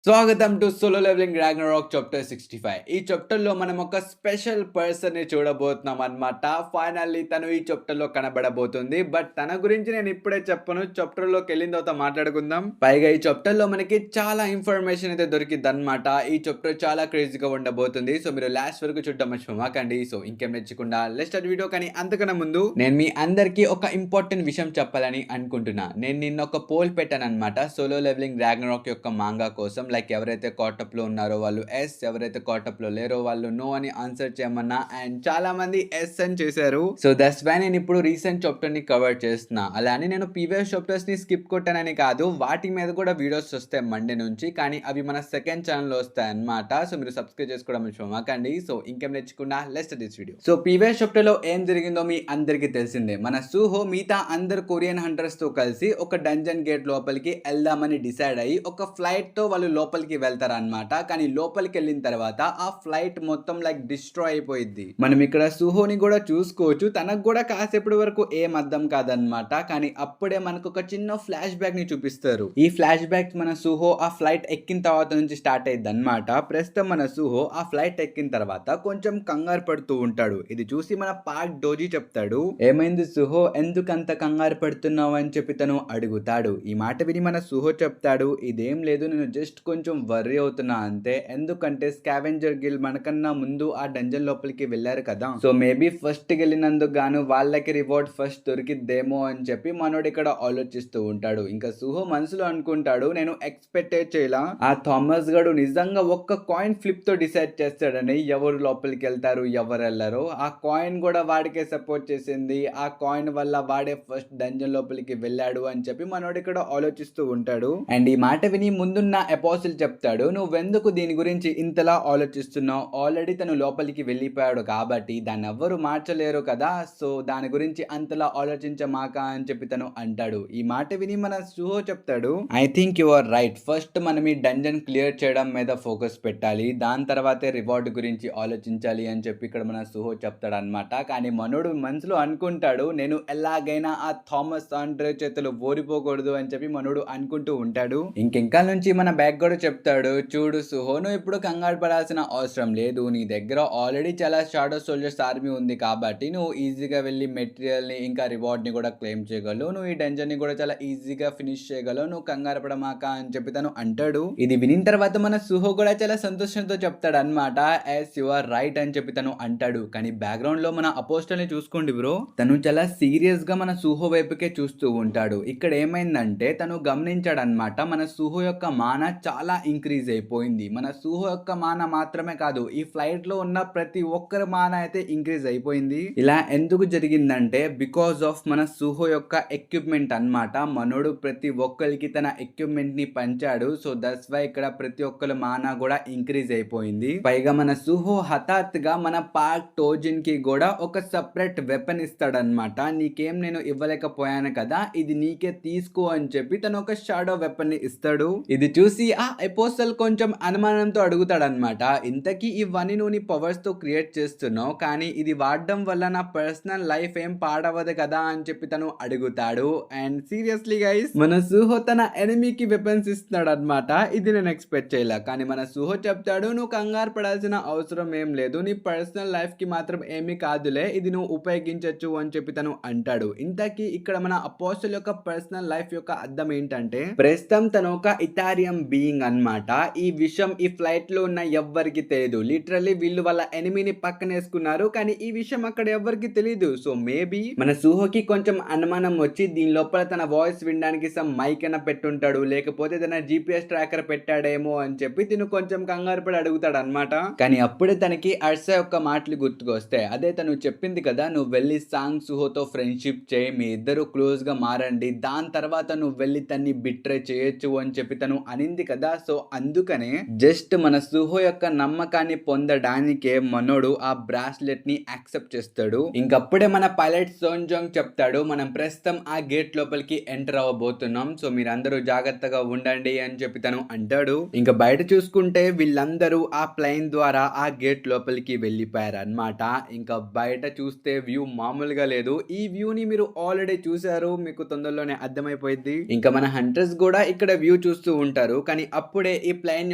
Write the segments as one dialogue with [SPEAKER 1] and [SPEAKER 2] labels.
[SPEAKER 1] స్వాగతం to solo leveling Ragnarok chapter 65. ఈ చాప్టర్‌లో మనం ఒక స్పెషల్ పర్సన్‌ని చూడబోతున్నాం అన్నమాట. ఫైనల్లీ తను ఈ చాప్టర్‌లో కనబడబోతుంది. బట్ తన గురించి నేను ఇప్పుడే చెప్పను. చాప్టర్‌లోకెళ్ళిన తర్వాత మాట్లాడుకుందాం. పైగా ఈ చాప్టర్‌లో మనకి చాలా ఇన్ఫర్మేషన్ అయితే దొరికిద్దన్నమాట. ఈ చాప్టర్ చాలా క్రేజీగా ఉండబోతుంది. సో మీరు లాస్ట్ వరకు చూడడం మర్చిపోమాకండి. సో ఇంకేం నచ్చకుండా లెట్స్ స్టార్ట్ వీడియో. కానీ అంతకన్నా ముందు నేను మీ అందరికీ ఒక ఇంపార్టెంట్ విషయం చెప్పాలని అనుకుంటున్నా. నేను నిన్న ఒక పోల్ పెట్టానన్నమాట. సోలో లెవెలింగ్ రాగ్నరాక్ యొక్క మాంగా కోసం. లైక్ ఎవరైతే కాటప్లో ఉన్నారో వాళ్ళు ఎస్, ఎవరైతే కాటప్లో లేరో వాళ్ళు నో అని ఆన్సర్ చేయమన్నా అండ్ చాలా మంది ఎస్ అని చేశారు. సో దట్స్ వై నేను ఇప్పుడు రీసెంట్ చాప్టర్ ని కవర్ చేస్తున్నా. అలా అని నేను ప్రీవియస్ చాప్టర్స్ ని స్కిప్ కొట్టానని కాదు, వాటి మీద కూడా వీడియోస్ వస్తాయి మండే నుంచి. కానీ అవి మన సెకండ్ ఛానల్ లో వస్తాయి అన్నమాట. సో మీరు సబ్స్క్రైబ్ చేసుకోవడం మర్చిపోమాకండి. సో ఇంకేం నేర్చుకున్నా let's this video. So previous chapter లో ఏం జరిగిందో మీ అందరికీ తెలిసిందే. మన సూహో మిగతా అందరు కొరియన్ హంటర్స్ తో కలిసి ఒక డంజన్ గేట్ లోపలికి వెళ్దామని డిసైడ్ అయ్యి ఒక ఫ్లైట్ తో వాళ్ళు లోపలికి వెళ్తారన్నమాట. కానీ లోపలికి వెళ్ళిన తర్వాత ఆ ఫ్లైట్ మొత్తం లైక్ డిస్ట్రాయ్ అయిపోయింది. మనం ఇక్కడ సుహోని కూడా చూసుకోవచ్చు. తనకు కూడా కాసేపటి వరకు ఏం అర్థం కాదనమాట. కానీ అప్పుడే మనకు ఒక చిన్న ఫ్లాష్ బ్యాక్ ని చూపిస్తారు. ఈ ఫ్లాష్ బ్యాక్ మన సుహో ఆ ఫ్లైట్ ఎక్కిన తర్వాత నుంచి స్టార్ట్ అయ్యింది అనమాట. ప్రస్తుతం మన సుహో ఆ ఫ్లైట్ ఎక్కిన తర్వాత కొంచెం కంగారు పడుతూ ఉంటాడు. ఇది చూసి మన పార్క్ డోజీ చెప్తాడు, ఏమైంది సుహో, ఎందుకంత కంగారు పడుతున్నావు అని చెప్పి తను అడుగుతాడు. ఈ మాట విని మన సుహో చెప్తాడు, ఇదేం లేదు, నేను జస్ట్ కొంచెం వర్రీ అవుతున్నా అంతే. ఎందుకంటే స్కావెంజర్ గిల్ మనకన్నా ముందు ఆ డంజన్ లోపలికి వెళ్ళారు కదా. సో మేబీ ఫస్ట్ వెళ్ళినందుకు గాను వాళ్ళకి రివార్డ్ ఫస్ట్ దొరికిద్దేమో అని చెప్పి మనోడు ఇక్కడ ఆలోచిస్తూ ఉంటాడు. ఇంకా సుహో మనసులో అనుకుంటాడు, నేను ఎక్స్పెక్ట్ చేయలా ఆ థామస్ గడు నిజంగా ఒక్క కాయిన్ ఫ్లిప్ తో డిసైడ్ చేస్తాడని ఎవరు లోపలికి వెళ్తారు ఎవరు వెళ్ళరు. ఆ కాయిన్ కూడా వాడికే సపోర్ట్ చేసింది. ఆ కాయిన్ వల్ల వాడే ఫస్ట్ డంజన్ లోపలికి వెళ్ళాడు అని చెప్పి మనోడు ఇక్కడ ఆలోచిస్తూ ఉంటాడు. అండ్ ఈ మాట విని ముందున్న అపోసిల్ చెప్తాడు, నువ్వెందుకు దీని గురించి ఇంతలా ఆలోచిస్తున్నావు? ఆల్రెడీ తను లోపలికి వెళ్ళిపోయాడు కాబట్టి దాన్ని ఎవ్వరు మార్చలేరు కదా. సో దాని గురించి అంతలా ఆలోచించమాక అని చెప్పి తను అంటాడు. ఈ మాట విని మన సుహో చెప్తాడు, I think you are right. First మనం ఈ డంజన్ క్లియర్ చేయడం మీద ఫోకస్ పెట్టాలి, దాని తర్వాతే రివార్డ్ గురించి ఆలోచించాలి అని చెప్పి ఇక్కడ మన సుహో చెప్తాడు అనమాట. కానీ మనోడు మనసులో అనుకుంటాడు, నేను ఎలాగైనా ఆ థామస్ ఆండ్రే చేతులు ఓడిపోకూడదు అని చెప్పి మనోడు అనుకుంటూ ఉంటాడు. ఇంకెంకా నుంచి మన బ్యాగ్ కూడా చెప్తాడు, చూడు సుహో, నువ్వు ఇప్పుడు కంగారు పడాల్సిన అవసరం లేదు. నీ దగ్గర ఆల్రెడీ చాలా షాడో సోల్జర్స్ ఆర్మీ ఉంది కాబట్టి నువ్వు ఈజీగా వెళ్ళి మెటీరియల్ ని ఇంకా రివార్డ్ ని కూడా క్లెయిమ్ చేయగలవు. నువ్వు ఈ డెంజన్ ని కూడా చాలా ఈజీగా ఫినిష్ చేయగలవు. నువ్వు కంగారు పడమాక అని చెప్పి తను అంటాడు. ఇది వినిన తర్వాత మన సుహో కూడా చాలా సంతోషంతో చెప్తాడు అనమాట, ఎస్ యు ఆర్ రైట్ అని చెప్పి తను అంటాడు. కానీ బ్యాక్గ్రౌండ్ లో మన అపోస్టల్ ని చూసుకోండి బ్రో, తను చాలా సీరియస్ గా మన సుహో వైపుకే చూస్తూ ఉంటాడు. ఇక్కడ ఏమైందంటే తను గమనించాడు అనమాట, మన సుహో యొక్క మాన చాలా ఇంక్రీజ్ అయిపోయింది. మన సుహో యొక్క మాన మాత్రమే కాదు, ఈ ఫ్లైట్ లో ఉన్న ప్రతి ఒక్కరి మాన అయితే ఇంక్రీజ్ అయిపోయింది. ఇలా ఎందుకు జరిగిందంటే బికాస్ ఆఫ్ మన సుహో యొక్క ఎక్విప్మెంట్ అన్నమాట. మనోడు ప్రతి ఒక్కరికి తన ఎక్విప్మెంట్ ని పంచాడు. సో దట్స్ వై ఇక్కడ ప్రతి ఒక్కరి మాన కూడా ఇంక్రీజ్ అయిపోయింది. పైగా మన సుహో హఠాత్తుగా మన పార్క్ టోజిన్ కి కూడా ఒక సెపరేట్ వెపన్ ఇస్తాడనమాట. నీకేం నేను ఇవ్వలేకపోయాను కదా, ఇది నీకే తీసుకో అని చెప్పి తను ఒక షాడో వెపన్ ని ఇస్తాడు. ఇది చూసి ఆ అపోస్టల్ కొంచెం అనుమానంతో అడుగుతాడనమాట, ఇంతకీ ఇవన్నీ నువ్వు నీ పవర్స్ తో క్రియేట్ చేస్తున్నావు, కానీ ఇది వాడడం వల్ల నా పర్సనల్ లైఫ్ ఏం పాడవదు కదా అని చెప్పి తను అడుగుతాడు. అండ్ సీరియస్లీ గైస్, మన సుహో తన ఎనిమీకి వెపన్స్ ఇస్తున్నాడు అనమాట. ఇది నేను ఎక్స్పెక్ట్ చేయలే. కానీ మన సుహో చెప్తాడు, నువ్వు కంగారు పడాల్సిన అవసరం ఏం లేదు, నీ పర్సనల్ లైఫ్ కి మాత్రం ఏమీ కాదులే, ఇది నువ్వు ఉపయోగించవచ్చు అని చెప్పి తను అంటాడు. ఇంతకీ ఇక్కడ మన అపోస్టల్ యొక్క పర్సనల్ లైఫ్ యొక్క అర్థం ఏంటంటే, ప్రస్తుతం తను ఒక ఇథారియం బీయింగ్ అన్నమాట. ఈ విషయం ఈ ఫ్లైట్ లో ఉన్న ఎవ్వరికి తెలియదు. లిటరల్లీ వీళ్ళు వాళ్ళ ఎనిమిని పక్కనేసుకున్నారు, కానీ ఈ విషయం అక్కడ ఎవ్వరికి తెలియదు. సో మేబీ మన సుహోకి కొంచెం అనుమానం వచ్చి దీని లోపల తన వాయిస్ వినడానికి సమ్ మైక్ అయినా పెట్టుంటాడు, లేకపోతే తన జీపీఎస్ ట్రాకర్ పెట్టాడేమో అని చెప్పి తిను కొంచెం కంగారు పడి అడుగుతాడు అనమాట. కానీ అప్పుడే తనకి అర్స యొక్క మాటలు గుర్తుకొస్తాయి. అదే తను చెప్పింది కదా, నువ్వు వెళ్ళి సాంగ్ సుహోతో ఫ్రెండ్షిప్ చేయి, మీ ఇద్దరు క్లోజ్ గా మారండి, దాని తర్వాత నువ్వు వెళ్ళి తన్ని బిట్రే చేయొచ్చు అని చెప్పి తను అనింది కదా. సో అందుకనే జస్ట్ మన సుహో యొక్క నమ్మకాన్ని పొందడానికే మనోడు ఆ బ్రాస్లెట్ ని యాక్సెప్ట్ చేస్తాడు. ఇంకప్పుడే మన పైలట్ సోన్జోంగ్ చెప్తాడు, మనం ప్రస్తుతం ఆ గేట్ లోపలికి ఎంటర్ అవ్వబోతున్నాం, సో మీరందరూ జాగ్రత్తగా ఉండండి అని చెప్పి తను అంటాడు. ఇంకా బయట చూసుకుంటే వీళ్ళందరూ ఆ ప్లైన్ ద్వారా ఆ గేట్ లోపలికి వెళ్ళిపోయారు అన్నమాట. ఇంకా బయట చూస్తే వ్యూ మామూలుగా లేదు. ఈ వ్యూని మీరు ఆల్రెడీ చూసారు, మీకు తొందరలోనే అర్థమైపోయింది. ఇంకా మన హంటర్స్ కూడా ఇక్కడ వ్యూ చూస్తూ ఉంటారు. కానీ అప్పుడే ఈ ప్లేన్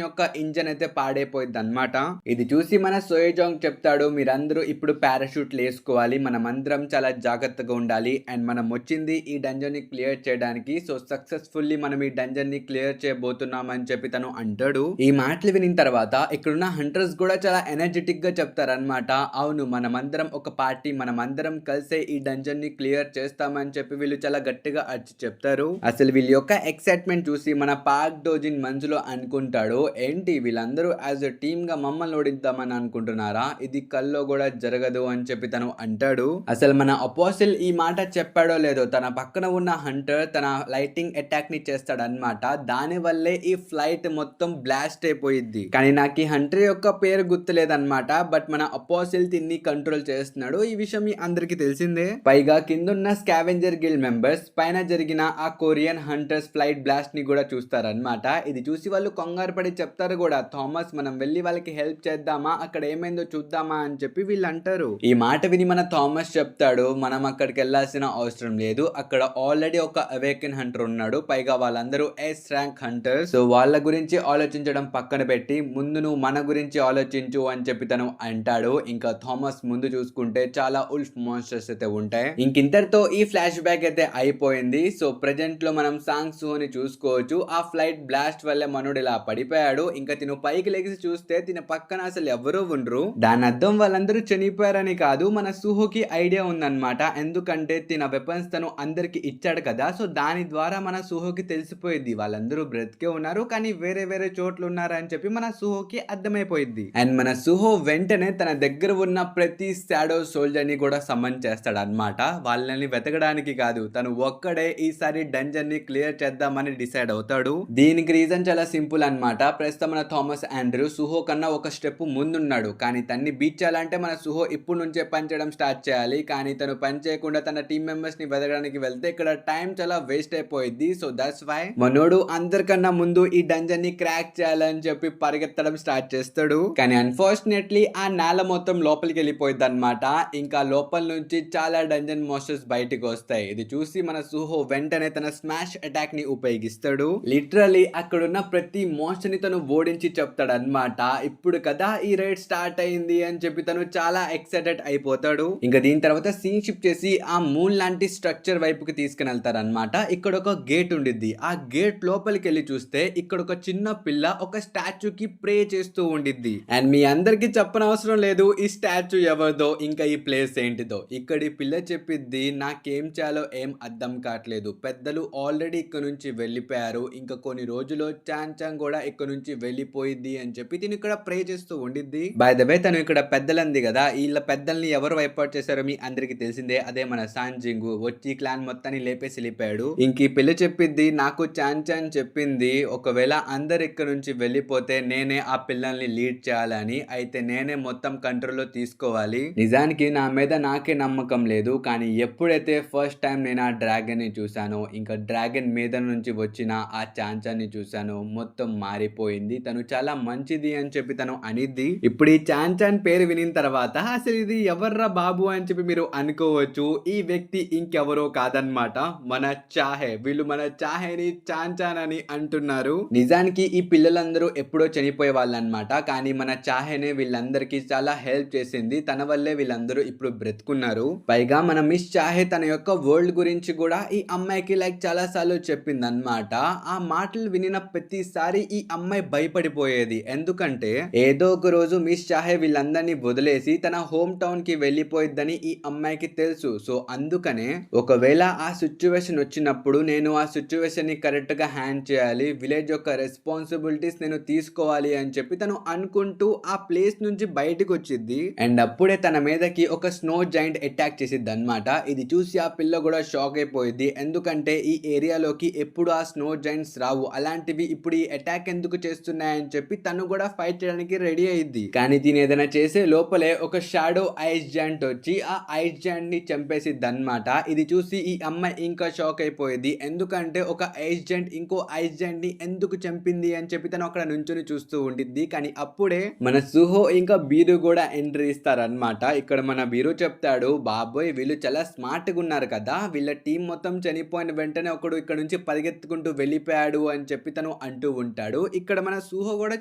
[SPEAKER 1] యొక్క ఇంజన్ అయితే పాడైపోయింది అనమాట. ఇది చూసి మన సోయేజాంగ్ చెప్తాడు, మీరందరూ ఇప్పుడు పారాషూట్లు వేసుకోవాలి, మనమందరం చాలా జాగ్రత్తగా ఉండాలి అండ్ మనం వచ్చింది ఈ డంజన్ ని క్లియర్ చేయడానికి. సో సక్సెస్ఫుల్లీ మనం ఈ డంజన్ ని క్లియర్ చేయబోతున్నాం అని చెప్పి తను అంటాడు. ఈ మాటలు వినిన తర్వాత ఇక్కడున్న హంటర్స్ కూడా చాలా ఎనర్జెటిక్ గా చెప్తారనమాట. అవును, మనమందరం ఒక పార్టీ, మనమందరం కలిసే ఈ డంజన్ ని క్లియర్ చేస్తామని చెప్పి వీళ్ళు చాలా గట్టిగా అరిచి చెప్తారు. అసలు వీళ్ళ యొక్క ఎక్సైట్మెంట్ చూసి మన పాక్ డోజిన్ మనసులో అనుకుంటాడు, ఏంటి వీళ్ళందరూ యాజ్ అ టీమ్ గా మమ్మల్ని ఓడిద్దామని అనుకుంటున్నారా, ఇది కల్లో కూడా జరగదు అని చెప్పి తను అంటాడు. అసలు మన అపోసిల్ ఈ మాట చెప్పాడో లేదో, తన పక్కన ఉన్న హంటర్ తన లైటింగ్ అటాక్ ని చేస్తాడు అనమాట. దాని వల్లే ఈ ఫ్లైట్ మొత్తం బ్లాస్ట్ అయిపోయింది. కానీ నాకు ఈ హంటర్ యొక్క పేరు గుర్తులేదన్నమాట. బట్ మన అపోసిల్ దీన్ని కంట్రోల్ చేస్తున్నాడు. ఈ విషయం మీ అందరికి తెలిసిందే. పైగా కిందున్న స్కావెంజర్ గిల్డ్ మెంబర్స్ పైన జరిగిన ఆ కొరియన్ హంటర్స్ ఫ్లైట్ బ్లాస్ట్ ని కూడా చూస్తారనమాట. ఇది చూసి వాళ్ళు కంగారు పడి చెప్తారు కూడా, థామస్ మనం వెళ్ళి వాళ్ళకి హెల్ప్ చేద్దామా, అక్కడ ఏమైందో చూద్దామా అని చెప్పి వీళ్ళు అంటారు. ఈ మాట విని మన థామస్ చెప్తాడు, మనం అక్కడికి వెళ్ళాల్సిన అవసరం లేదు, అక్కడ ఆల్రెడీ ఒక అవేకెన్ హంటర్ ఉన్నాడు, పైగా వాళ్ళందరూ ఎస్ ర్యాంక్ హంటర్స్, సో వాళ్ళ గురించి ఆలోచించడం పక్కన పెట్టి ముందు నువ్వు మన గురించి ఆలోచించు అని చెప్పి తను అంటాడు. ఇంకా థామస్ ముందు చూసుకుంటే చాలా ఉల్ఫ్ మాన్స్టర్స్ అయితే ఉంటాయి. ఇంకింతటితో ఈ ఫ్లాష్ బ్యాక్ అయితే అయిపోయింది. సో ప్రెజెంట్ లో మనం సాంగ్ సూని చూసుకోవచ్చు. ఆ ఫ్లైట్ బ్లాస్ట్ వల్ల మనోడు ఇలా పడిపోయాడు. ఇంకా తిను పైకి లెగిసి చూస్తే తిన పక్కన అసలు ఎవరూ ఉండరు. దాని అర్థం వాళ్ళందరూ చనిపోయారని కాదు, మన సుహోకి ఐడియా ఉందన్నమాట. ఎందుకంటే తిన వెపన్స్ తను అందరికి ఇచ్చాడు కదా, సో దాని ద్వారా మన సుహోకి తెలిసిపోయింది వాళ్ళందరూ బ్రతికే ఉన్నారు కానీ వేరే వేరే చోట్ల ఉన్నారని చెప్పి మన సుహోకి అర్థమైపోయింది. అండ్ మన సుహో వెంటనే తన దగ్గర ఉన్న ప్రతి షాడో సోల్జర్ ని కూడా సమ్మన్ చేస్తాడు అనమాట. వాళ్ళని వెతకడానికి కాదు, తను ఒక్కడే ఈసారి డంజన్ ని క్లియర్ చేద్దామని డిసైడ్ అవుతాడు. దీనికి రీజన్ చాలా సింపుల్ అన్నమాట. ప్రస్తుతం మన థామస్ ఆండ్రూ సుహో కన్నా ఒక స్టెప్ ముందున్నాడు. కానీ తన్ని బీట్ చేయాలంటే మన సుహో ఇప్పుడు నుంచే పని చేయడం స్టార్ట్ చేయాలి. కానీ తను పని చేయకుండా తన టీమ్ మెంబర్స్ ని వెతకడానికి వెళ్తే ఇక్కడ టైం చాలా వేస్ట్ అయిపోయింది. సో దట్స్ వై మనోడు అందరికన్నా ముందు ఈ డంజన్ ని క్రాక్ చేయాలని చెప్పి పరిగెత్తడం స్టార్ట్ చేస్తాడు. కానీ అన్ఫార్చునేట్లీ ఆ నేల మొత్తం లోపలికి వెళ్ళిపోయింది అనమాట. ఇంకా లోపల నుంచి చాలా డంజన్ మాస్టర్స్ బయటకు వస్తాయి. ఇది చూసి మన సుహో వెంటనే తన స్మాష్ అటాక్ ని ఉపయోగిస్తాడు. లిటరలీ అక్కడున్న ప్రతి మాస్టర్ ని తను ఓడించి చెప్తాడు అనమాట, ఇప్పుడు కదా ఈ రైడ్ స్టార్ట్ అయింది అని చెప్పి తను చాలా ఎక్సైటెడ్ అయిపోతాడు. ఇంకా దీని తర్వాత సీన్ షిఫ్ట్ చేసి ఆ మూన్ లాంటి స్ట్రక్చర్ వైపుకి తీసుకుని వెళ్తారు అనమాట. ఇక్కడ ఒక గేట్ ఉండిద్ది. ఆ గేట్ లోపలికి వెళ్ళి చూస్తే ఇక్కడ ఒక చిన్న పిల్ల ఒక స్టాచ్యూ కి ప్రే చేస్తూ ఉండిద్ది. అండ్ మీ అందరికి చెప్పనవసరం లేదు ఈ స్టాచ్యూ ఎవరిదో ఇంకా ఈ ప్లేస్ ఏంటిదో. ఇక్కడ ఈ పిల్ల చెప్పిద్ది, నాకేం చేయాలో ఏం అర్థం కావట్లేదు, పెద్దలు ఆల్రెడీ ఇక్కడ నుంచి వెళ్ళిపోయారు, ఇంకా కొన్ని రోజుల్లో చాంచాంగ్ కూడా ఇక్కడ నుంచి వెళ్ళిపోయిద్ది అని చెప్పి తిని ఇక్కడ ప్రే చేస్తూ ఉండిద్ది. బై ద వే తను ఇక్కడ పెద్దలంది కదా, వీళ్ళ పెద్దల్ని ఎవరు వైపౌట్ చేశారో మీ అందరికి తెలిసిందే, అదే మన సాంజింగ్ వచ్చి క్లాన్ మొత్తాన్ని లేపేసి వెళ్ళిపోయాడు. ఇంక ఈ పిల్ల చెప్పిద్ది, నాకు చాంచాన్ చెప్పింది ఒకవేళ అందరు ఇక్కడ నుంచి వెళ్ళిపోతే నేనే ఆ పిల్లల్ని లీడ్ చేయాలని, అయితే నేనే మొత్తం కంట్రోల్లో తీసుకోవాలి. నిజానికి నా మీద నాకే నమ్మకం లేదు, కానీ ఎప్పుడైతే ఫస్ట్ టైం నేను ఆ డ్రాగన్ ని చూసానో, ఇంకా డ్రాగన్ మీద నుంచి వచ్చిన ఆ చాంచాన్ ని చూసాను, మొత్తం మారిపోయింది, తను చాలా మంచిది అని చెప్పి తను అనిద్ది. ఇప్పుడు ఈ చాంచాన్ పేరు వినిన తర్వాత అసలు ఇది ఎవర్రా బాబు అని చెప్పి మీరు అనుకోవచ్చు. ఈ వ్యక్తి ఇంకెవరో కాదనమాట, మన చాహే. వీళ్ళు మన చాహేని చాంచాన్ అని అంటున్నారు. నిజానికి ఈ పిల్లలందరూ ఎప్పుడో చనిపోయే వాళ్ళు అనమాట. కానీ మన చాహేనే వీళ్ళందరికీ చాలా హెల్ప్ చేసింది. తన వల్లే వీళ్ళందరూ ఇప్పుడు బ్రతుకున్నారు. పైగా మన మిస్ చాహే తన యొక్క వరల్డ్ గురించి కూడా ఈ అమ్మాయికి చాలా సార్లు చెప్పింది అనమాట. ఆ మాటలు వినిన ప్రతిసారి ఈ అమ్మాయి భయపడిపోయేది. ఎందుకంటే ఏదో ఒక రోజు మిస్ చాహే వీళ్ళందరినీ వదిలేసి తన హోమ్ టౌన్ కి వెళ్ళిపోయిద్దని ఈ అమ్మాయికి తెలుసు. సో అందుకనే ఒకవేళ ఆ సిచ్యువేషన్ వచ్చినప్పుడు నేను ఆ సిచ్యువేషన్ ని కరెక్ట్ గా హ్యాండ్ చేయాలి, విలేజ్ యొక్క రెస్పాన్సిబిలిటీస్ నేను తీసుకోవాలి అని చెప్పి తను అనుకుంటూ ఆ ప్లేస్ నుంచి బయటకు వచ్చింది. అండ్ అప్పుడే తన మీదకి ఒక స్నో జాయింట్ అటాక్ చేసిద్ది అనమాట. ఇది చూసి ఆ పిల్ల కూడా షాక్ అయిపోయింది. ఎందుకంటే ఈ ఏరియాలోకి ఎప్పుడు ఆ స్నో జాయింట్స్ రావు, అలాంటివి ఇప్పుడు ఈ అటాక్ ఎందుకు చేస్తున్నాయని చెప్పి తను కూడా ఫైట్ చేయడానికి రెడీ అయ్యింది. కానీ దీని ఏదైనా చేసే లోపలే ఒక షాడో ఐస్ జాయింట్ వచ్చి ఆ ఐస్ జాయింట్ ని చంపేసిద్ది అనమాట. ఇది చూసి ఈ అమ్మాయి ఇంకా షాక్ అయిపోయింది. ఎందుకంటే ఒక ఐస్ జాయింట్ ఇంకో ఐస్ జాయింట్ ని ఎందుకు చంపింది అని చెప్పి తను అక్కడ నుంచొని చూస్తూ ఉండిద్ది. కానీ అప్పుడే మన సుహో ఇంకా బీరు కూడా ఎంట్రీ ఇస్తారనమాట. ఇక్కడ మన బీరు చెప్తాడు, బాబోయ్ వీళ్ళు చాలా స్మార్ట్ గా ఉన్నారు కదా, వీళ్ళ టీం మొత్తం చనిపోయిన వెంటనే ఒకడు ఇక్కడ నుంచి పరిగెత్తుకుంటూ వెళ్ళిపోయాడు అని చెప్పి తను అంటూ ఉంటాడు. ఇక్కడ మన సూహో కూడా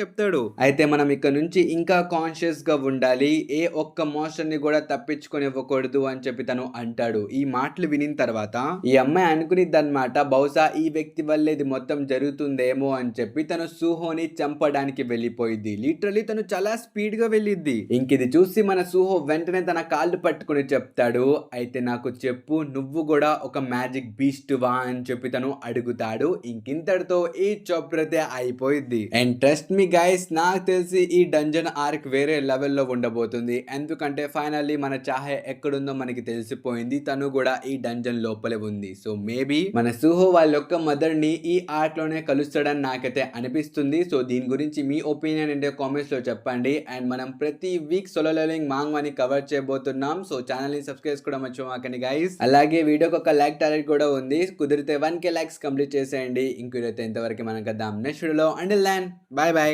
[SPEAKER 1] చెప్తాడు. అయితే మనం ఇక్కడ నుంచి ఇంకా కాన్షియస్ గా ఉండాలి. ఏ ఒక్క మోషన్ ని కూడా తప్పించుకొనివ్వకూడదు అని చెప్పి తను అంటాడు. ఈ మాటలు వినిన తర్వాత ఈ అమ్మాయి అనుకునిద్దన్నమాట, బహుశా ఈ వ్యక్తి వల్ల ఇది మొత్తం జరుగుతుందేమో అని చెప్పి తను సూహోని చంపడానికి వెళ్ళిపోయింది. లిటరలీ తను చాలా స్పీడ్ గా వెళ్ళిద్ది. ఇంకిది చూసి మన సూహో వెంటనే తన కాళ్ళు పట్టుకుని చెప్తాడు, అయితే నాకు చెప్పు, నువ్వు కూడా ఒక మ్యాజిక్ బీస్ట్ వా అని చెప్పి తను అడుగుతాడు. ఇంకింతటితో ఈ చాప్టర్ అయితే అయిపోయింది. అండ్ ట్రస్ట్ మీ గైస్, నాకు తెలిసి ఈ డంజన్ ఆర్క్ వేరే లెవెల్లో ఉండబోతుంది. ఎందుకంటే ఫైనల్లీ మన చాహే ఎక్కడుందో మనకి తెలిసిపోయింది. తను కూడా ఈ డంజన్ లోపలే ఉంది. సో మేబీ మన సూహో వాళ్ళ యొక్క మదర్ ని ఈ ఆర్ట్ లోనే కలుస్తాడని నాకైతే అనిపిస్తుంది. సో దీని గురించి మీ ఒపీనియన్ ఏంటో కామెంట్స్ లో చెప్పండి. అండ్ మనం ప్రతి వీక్ సోలో లెవెలింగ్ మాంగ్వాని కవర్ చేయబోతున్నాం. సో ఛానల్ ని సబ్స్క్రైబ్ చేసుకోవడం మర్చిపోకండి గైస్. అలాగే వీడియోకి ఒక లైక్ టార్గెట్ కూడా ఉంది. కుదిరితే 1K లైక్స్ కంప్లీట్ చేసేయండి. ఇంకో ఇంతవరకు మనం కద్దాం నెక్స్ట్ వీడియోలో. Until then bye by.